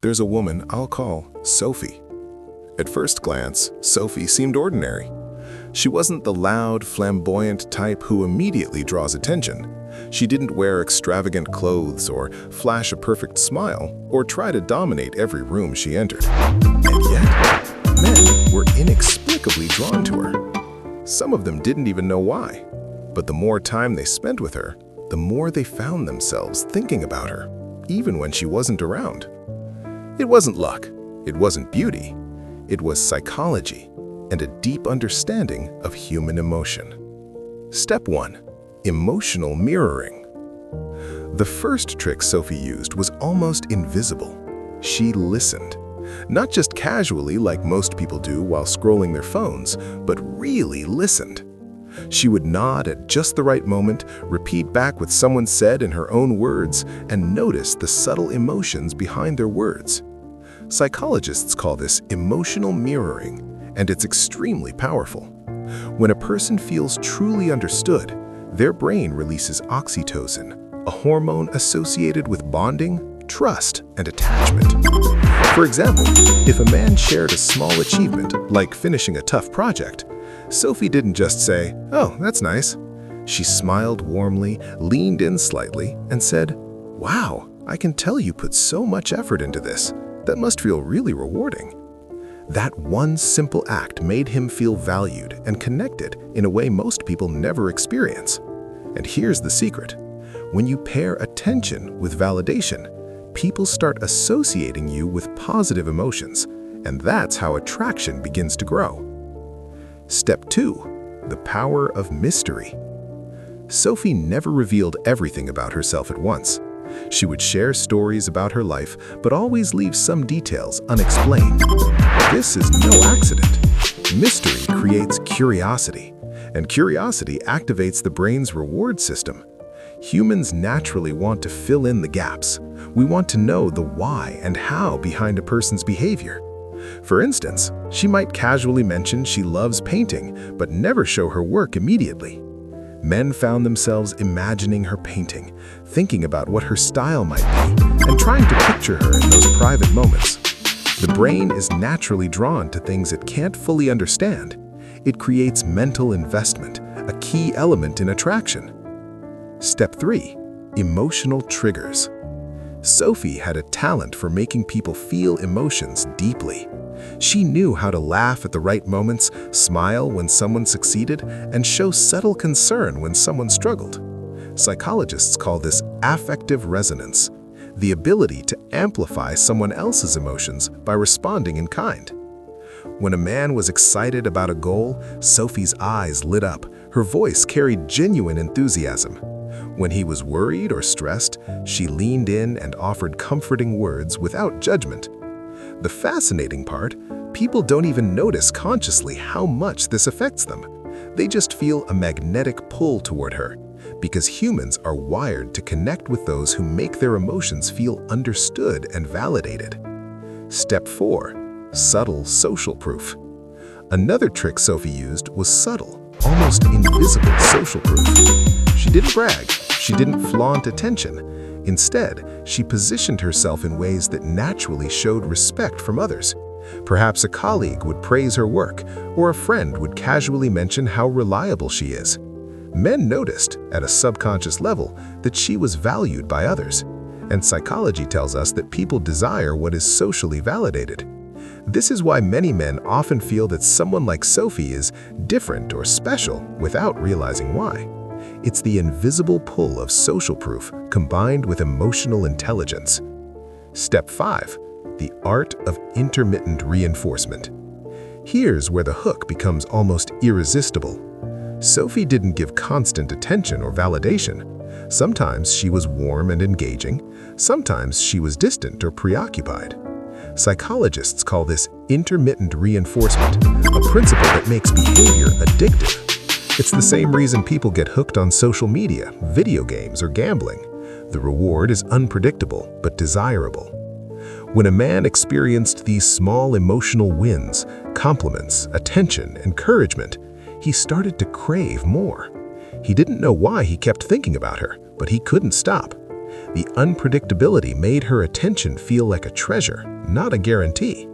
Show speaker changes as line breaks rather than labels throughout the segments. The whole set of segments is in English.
There's a woman I'll call Sophie. At first glance, Sophie seemed ordinary. She wasn't the loud, flamboyant type who immediately draws attention. She didn't wear extravagant clothes or flash a perfect smile or try to dominate every room she entered. And yet, men were inexplicably drawn to her. Some of them didn't even know why. But the more time they spent with her, the more they found themselves thinking about her, even when she wasn't around. It wasn't luck. It wasn't beauty. It was psychology and a deep understanding of human emotion. Step 1. Emotional mirroring. The first trick Sophie used was almost invisible. She listened. Not just casually like most people do while scrolling their phones, but really listened. She would nod at just the right moment, repeat back what someone said in her own words, and notice the subtle emotions behind their words. Psychologists call this emotional mirroring, and it's extremely powerful. When a person feels truly understood, their brain releases oxytocin, a hormone associated with bonding, trust, and attachment. For example, if a man shared a small achievement, like finishing a tough project, Sophie didn't just say, "Oh, that's nice." She smiled warmly, leaned in slightly, and said, "Wow, I can tell you put so much effort into this. That must feel really rewarding." That one simple act made him feel valued and connected in a way most people never experience. And here's the secret. When you pair attention with validation, people start associating you with positive emotions, and that's how attraction begins to grow. Step 2. The power of mystery. Sophie never revealed everything about herself at once. She would share stories about her life, but always leave some details unexplained. This is no accident. Mystery creates curiosity, and curiosity activates the brain's reward system. Humans naturally want to fill in the gaps. We want to know the why and how behind a person's behavior. For instance, she might casually mention she loves painting, but never show her work immediately. Men found themselves imagining her painting, thinking about what her style might be, and trying to picture her in those private moments. The brain is naturally drawn to things it can't fully understand. It creates mental investment, a key element in attraction. Step 3. Emotional triggers. Sophie had a talent for making people feel emotions deeply. She knew how to laugh at the right moments, smile when someone succeeded, and show subtle concern when someone struggled. Psychologists call this affective resonance, the ability to amplify someone else's emotions by responding in kind. When a man was excited about a goal, Sophie's eyes lit up. Her voice carried genuine enthusiasm. When he was worried or stressed, she leaned in and offered comforting words without judgment. The fascinating part, people don't even notice consciously how much this affects them. They just feel a magnetic pull toward her, because humans are wired to connect with those who make their emotions feel understood and validated. Step 4. Subtle social proof. Another trick Sophie used was subtle, almost invisible social proof. She didn't brag. She didn't flaunt attention. Instead, she positioned herself in ways that naturally showed respect from others. Perhaps a colleague would praise her work, or a friend would casually mention how reliable she is. Men noticed, at a subconscious level, that she was valued by others. And psychology tells us that people desire what is socially validated. This is why many men often feel that someone like Sophie is different or special without realizing why. It's the invisible pull of social proof combined with emotional intelligence. Step 5. The art of intermittent reinforcement. Here's where the hook becomes almost irresistible. Sophie didn't give constant attention or validation. Sometimes she was warm and engaging. Sometimes she was distant or preoccupied. Psychologists call this intermittent reinforcement, a principle that makes behavior addictive. It's the same reason people get hooked on social media, video games, or gambling. The reward is unpredictable but desirable. When a man experienced these small emotional wins, compliments, attention, encouragement, he started to crave more. He didn't know why he kept thinking about her, but he couldn't stop. The unpredictability made her attention feel like a treasure, not a guarantee.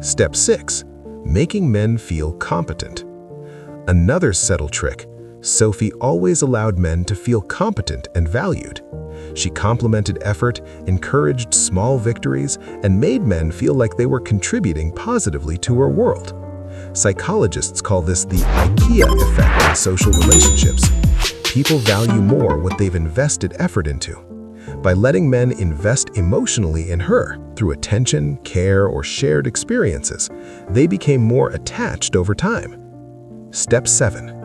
Step 6. Making men feel competent. Another subtle trick, Sophie always allowed men to feel competent and valued. She complimented effort, encouraged small victories, and made men feel like they were contributing positively to her world. Psychologists call this the IKEA effect in social relationships. People value more what they've invested effort into. By letting men invest emotionally in her through attention, care, or shared experiences, they became more attached over time. Step 7.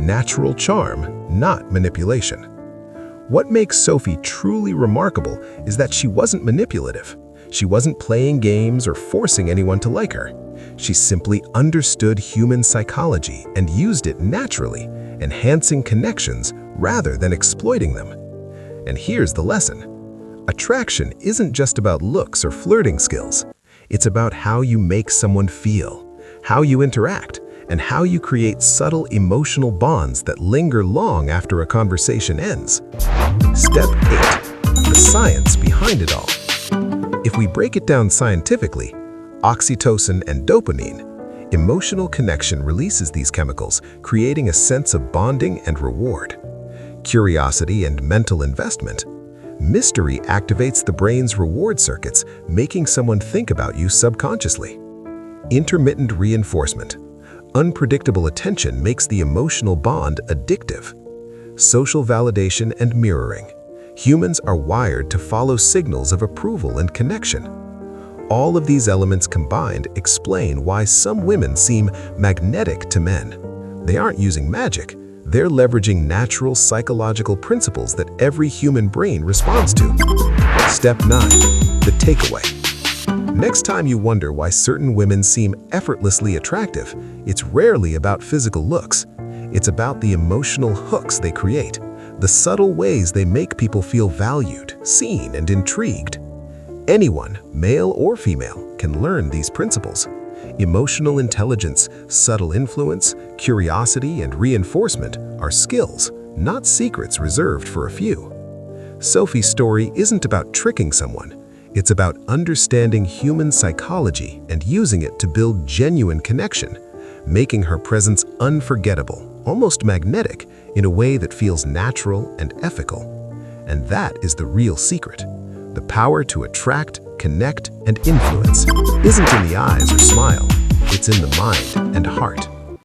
Natural charm, not manipulation. What makes Sophie truly remarkable is that she wasn't manipulative. She wasn't playing games or forcing anyone to like her. She simply understood human psychology and used it naturally, enhancing connections rather than exploiting them. And here's the lesson. Attraction isn't just about looks or flirting skills. It's about how you make someone feel, how you interact, and how you create subtle emotional bonds that linger long after a conversation ends. Step 8. The science behind it all. If we break it down scientifically, oxytocin and dopamine, emotional connection releases these chemicals, creating a sense of bonding and reward. Curiosity and mental investment. Mystery activates the brain's reward circuits, making someone think about you subconsciously. Intermittent reinforcement. Unpredictable attention makes the emotional bond addictive. Social validation and mirroring. Humans are wired to follow signals of approval and connection. All of these elements combined explain why some women seem magnetic to men. They aren't using magic. They're leveraging natural psychological principles that every human brain responds to. Step 9. The takeaway. Next time you wonder why certain women seem effortlessly attractive, it's rarely about physical looks. It's about the emotional hooks they create, the subtle ways they make people feel valued, seen, and intrigued. Anyone, male or female, can learn these principles. Emotional intelligence, subtle influence, curiosity, and reinforcement are skills, not secrets reserved for a few. Sophie's story isn't about tricking someone. It's about understanding human psychology and using it to build genuine connection, making her presence unforgettable, almost magnetic, in a way that feels natural and ethical. And that is the real secret. The power to attract, connect, and influence isn't in the eyes or smile. It's in the mind and heart.